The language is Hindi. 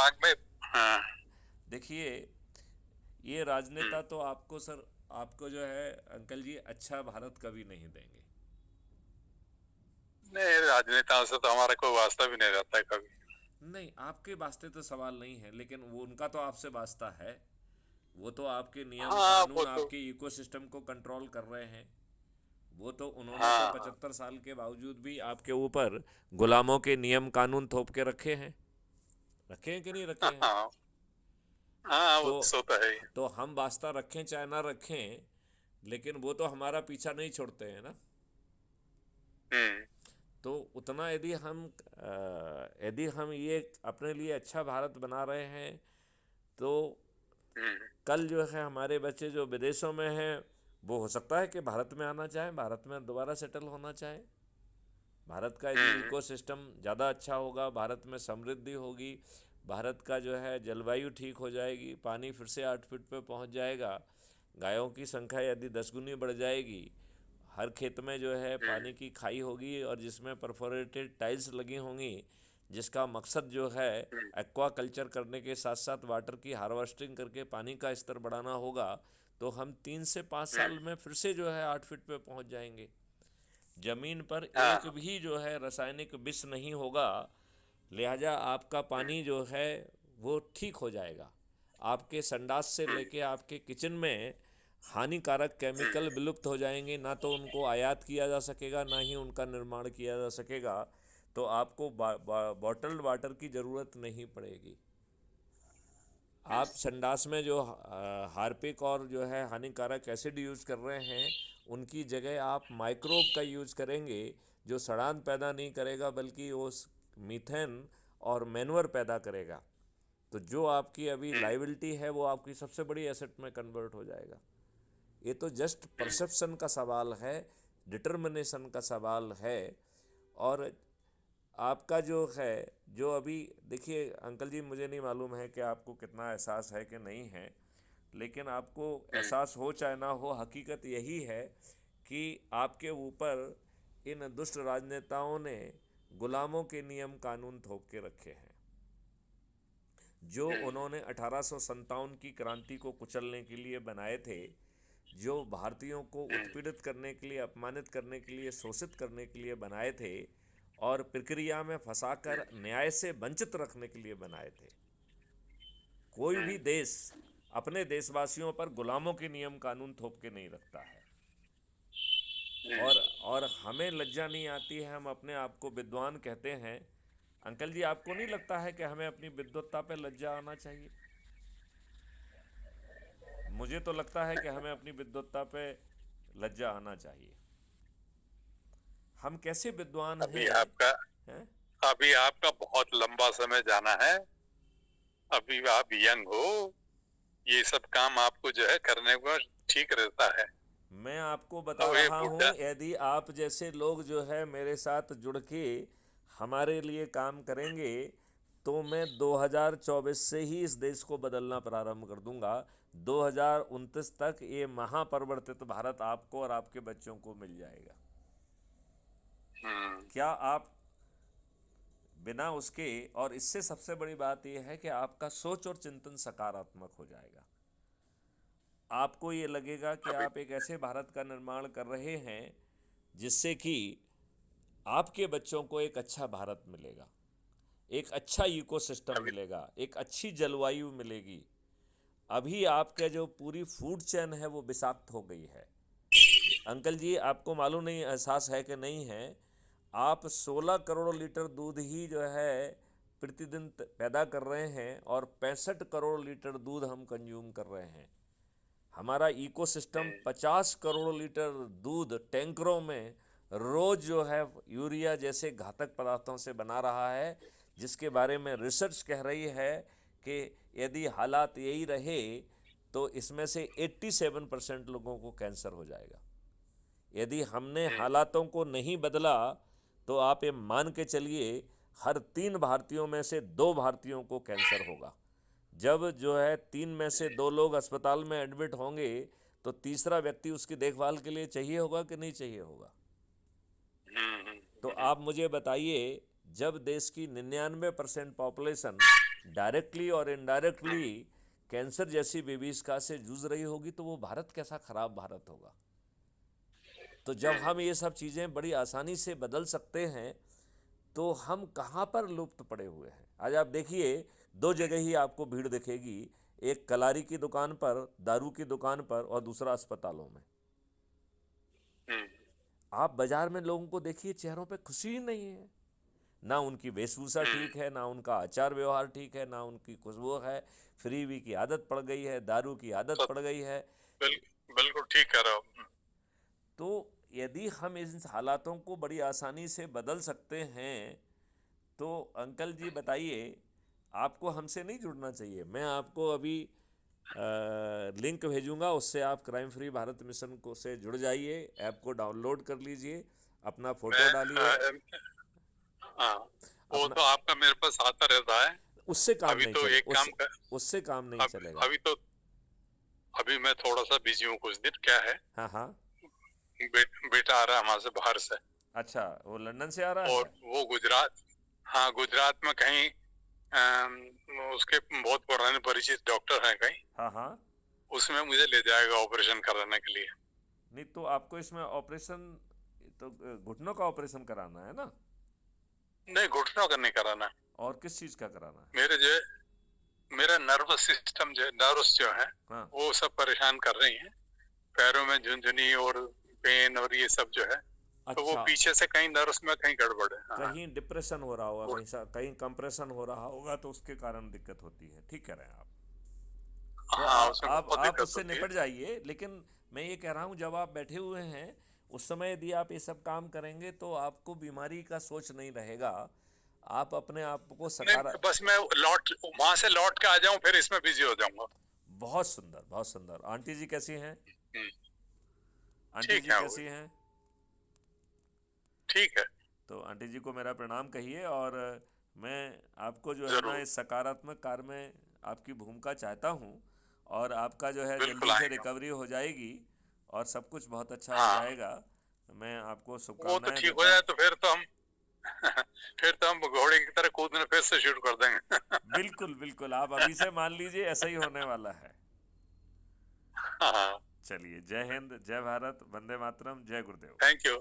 दिमाग में। हाँ। देखिए, ये राजनेता तो आपको सर, आपको जो है अंकल जी अच्छा भारत कभी नहीं देंगे। नहीं, राजनेताओं से तो हमारा कोई वास्ता भी नहीं रहता है कभी। नहीं, आपके वास्ते तो सवाल नहीं है, लेकिन वो उनका तो आपसे वास्ता है। वो तो आपके नियम हाँ, वो कानून, तो। आपके इकोसिस्टम को कंट्रोल कर रहे हैं। वो तो उन्होंने तो हाँ, हाँ, 75 साल के बावजूद भी आपके ऊपर गुलामों के नियम कानून थोप के रखे हैं। रखे हैं कि नहीं रखे हैं? हाँ, हाँ, तो वो तो है ही। तो हम वास्ता रखें चाहे ना रखें, लेकिन वो तो हमारा पीछा नहीं छोड़ते हैं ना। हम्म। तो उतना यदि हम ये अपने लिए अच्छा भारत बना रहे हैं, तो हम्म। कल जो है हमारे बच्चे जो विदेशों में हैं, वो हो सकता है कि भारत में आना चाहें, भारत में दोबारा सेटल होना चाहें। भारत का यदि हम्म। इकोसिस्टम ज़्यादा अच्छा होगा, भारत में समृद्धि होगी, भारत का जो है जलवायु ठीक हो जाएगी, पानी फिर से 8 फीट पे पहुंच जाएगा, गायों की संख्या यदि 10 गुनी बढ़ जाएगी, हर खेत में जो है हम्म। पानी की खाई होगी और जिसमें परफोरेटेड टाइल्स लगी होंगी, जिसका मकसद जो है हम्म। एक्वा कल्चर करने के साथ साथ वाटर की हार्वेस्टिंग करके पानी का स्तर बढ़ाना होगा, तो हम 3 से 5 साल हम्म। में फिर से जो है 8 फीट पे पहुंच जाएंगे। जमीन पर एक हाँ। भी जो है रासायनिक विष नहीं होगा, लिहाजा आपका हम्म। पानी जो है वो ठीक हो जाएगा। आपके संडास से हम्म। लेके आपके किचन में हानिकारक केमिकल हम्म। विलुप्त हो जाएंगे, ना तो उनको आयात किया जा सकेगा, ना ही उनका निर्माण किया जा सकेगा। तो आपको बॉटल्ड वाटर की ज़रूरत नहीं पड़ेगी। आप संडास में जो हार्पिक और जो है हानिकारक एसिड यूज़ कर रहे हैं, उनकी जगह आप माइक्रोब का यूज़ करेंगे, जो सड़ान पैदा नहीं करेगा बल्कि वो मीथेन और मैन्योर पैदा करेगा। तो जो आपकी अभी हम्म। लाइबिलिटी है वो आपकी सबसे बड़ी एसेट में कन्वर्ट हो जाएगा। ये तो जस्ट हम्म। परसेप्शन का सवाल है, डिटर्मिनेशन का सवाल है। और आपका जो है, जो अभी देखिए अंकल जी, मुझे नहीं मालूम है कि आपको कितना एहसास है कि नहीं है, लेकिन आपको हम्म। एहसास हो चाहे ना हो, हकीकत यही है कि आपके ऊपर इन दुष्ट राजनेताओं ने गुलामों के नियम कानून थोप के रखे हैं। जो हम्म। उन्होंने 1857 की क्रांति को कुचलने के लिए बनाए थे, जो भारतीयों को हम्म। उत्पीड़ित करने के लिए, अपमानित करने के लिए, शोषित करने के लिए बनाए थे, और प्रक्रिया में फंसाकर न्याय से वंचित रखने के लिए बनाए थे। कोई भी देश अपने देशवासियों पर गुलामों के नियम कानून थोप के नहीं रखता है। और हम्म। और हमें लज्जा नहीं आती है, हम अपने आप को विद्वान कहते हैं। अंकल जी, आपको नहीं लगता है कि हमें अपनी विद्वत्ता पे लज्जा आना चाहिए? मुझे तो लगता है कि हमें अपनी विद्वत्ता पे लज्जा आना चाहिए। हम कैसे विद्वान अभी हैं? आपका हैं? अभी आपका बहुत लंबा समय जाना है। अभी आप यंग हो। ये सब काम आपको जो है करने को ठीक रहता है। मैं आपको बता अब ये रहा बुढ़ा। हूँ, यदि आप जैसे लोग जो है मेरे साथ जुड़ के हमारे लिए काम करेंगे, तो मैं 2024 से ही इस देश को बदलना प्रारंभ कर दूंगा। 2029 तक ये महापरिवर्तित भारत आपको और आपके बच्चों को मिल जाएगा। हम्म। क्या आप बिना उसके, और इससे सबसे बड़ी बात यह है कि आपका सोच और चिंतन सकारात्मक हो जाएगा। आपको ये लगेगा कि अभी। आप एक ऐसे भारत का निर्माण कर रहे हैं जिससे कि आपके बच्चों को एक अच्छा भारत मिलेगा, एक अच्छा इकोसिस्टम अभी। मिलेगा, एक अच्छी जलवायु मिलेगी। अभी आपके जो पूरी फूड चेन है वो विषाक्त हो गई है। अंकल जी, आपको मालूम नहीं, एहसास है कि नहीं है, आप 16 करोड़ लीटर दूध ही जो है प्रतिदिन पैदा कर रहे हैं, और 65 करोड़ लीटर दूध हम कंज्यूम कर रहे हैं। हमारा इकोसिस्टम हम्म। 50 करोड़ लीटर दूध टैंकरों में रोज जो है यूरिया जैसे घातक पदार्थों से बना रहा है, जिसके बारे में रिसर्च कह रही है कि यदि हालात यही रहे तो इसमें से 87% लोगों को कैंसर हो जाएगा। यदि हमने हम्म। हालातों को नहीं बदला, तो आप ये मान के चलिए, हर 3 भारतीयों में से 2 भारतीयों को कैंसर होगा। जब जो है 3 में से 2 लोग अस्पताल में एडमिट होंगे, तो तीसरा व्यक्ति उसकी देखभाल के लिए चाहिए होगा कि नहीं चाहिए होगा? हम्म। तो हम्म। आप मुझे बताइए, जब देश की 99% पॉपुलेशन डायरेक्टली और इनडायरेक्टली कैंसर जैसी विभीषिका से जूझ रही होगी, तो वो भारत कैसा खराब भारत होगा। तो जब हम ये सब चीज़ें बड़ी आसानी से बदल सकते हैं, तो हम कहाँ पर लुप्त पड़े हुए हैं। आज आप देखिए, 2 जगह ही आपको भीड़ दिखेगी, एक कलारी की दुकान पर, दारू की दुकान पर, और दूसरा अस्पतालों में। आप बाजार में लोगों को देखिए, चेहरों पे खुशी ही नहीं है, ना उनकी वेशभूषा ठीक है, ना उनका आचार व्यवहार ठीक है, ना उनकी खुशबू है, फ्रीबी की आदत पड़ गई है, दारू की आदत पड़ गई है। बिल्कुल ठीक कह रहे हो। तो यदि हम इन हालातों को बड़ी आसानी से बदल सकते हैं, तो अंकल जी बताइए, आपको हमसे नहीं जुड़ना चाहिए? मैं आपको अभी लिंक भेजूंगा, उससे आप क्राइम फ्री भारत मिशन को से जुड़ जाइए, ऐप को डाउनलोड कर लीजिए, अपना फोटो डालिए। हाँ, वो अपना तो आपका मेरे पास आता रहता है। उससे काम अभी नहीं तो चले, एक काम कर, उससे काम नहीं चलेगा। अभी मैं थोड़ा सा बिजी हूँ कुछ दिन। क्या है, हाँ हाँ। बेटा आ रहा है हमारे से बाहर से। अच्छा, वो लंदन से आ रहा और है? वो गुजरात, हाँ गुजरात में कहीं उसके बहुत पुराने परिचित डॉक्टर हैं कहीं, हाँ हाँ। उसमें मुझे ले जाएगा ऑपरेशन कराने के लिए। नहीं तो आपको इसमें ऑपरेशन, तो घुटनों का ऑपरेशन कराना है ना? नहीं, घुटनों का नहीं कराना। और किस चीज़ का कराना है? मेरा नर्वस सिस्टम जो नर्व्स जो है, हाँ। वो सब परेशान कर रही हैं। पैरों में झुनझुनी और पेन और ये सब जो है, तो वो अच्छा, पीछे से कहीं नर्व्स में कहीं गड़बड़ है। हाँ, कहीं डिप्रेशन हो रहा होगा, कहीं कंप्रेशन हो रहा होगा, तो उसके कारण दिक्कत होती है। ठीक कह रहे हैं आप। तो हाँ, उसमें बहुत आप दिक्कत उससे होती है। निपट जाइए। लेकिन मैं ये कह रहा हूँ, जब आप बैठे हुए हैं उस समय यदि आप ये सब काम करेंगे, तो आपको बीमारी का सोच नहीं रहेगा। आप अपने आप को नहीं, बस मैं वहां से लौट के आ जाऊं, फिर इसमें बिजी हो जाऊंगा। बहुत सुंदर, बहुत सुंदर। आंटी जी कैसी हैं? हम्म, आंटी ठीक जी है, वो कैसी हैं? ठीक है। तो आंटी जी को मेरा प्रणाम कहिए, और मैं आपको जो है ना, जरूर, इस सकारात्मक कार्य में आपकी भूमिका चाहता हूँ, और आपका जो है बिल्कुल जल्दी से आएगा। रिकवरी हो जाएगी, और सब कुछ बहुत अच्छा हो हाँ, जाएगा। मैं आपको वो तो शुभकामनाएं ठीक हो देता जाए हूँ। तो फिर तो हम फिर तो हम घोड़े की तरह कूदना फिर से शुरू कर देंगे। बिल्कुल बिल्कुल, आप अभी से मान लीजिए ऐसा ही होने वाला है। हाँ, चलिए, जय हिंद, जय भारत, वंदे मातरम, जय गुरुदेव। Thank you.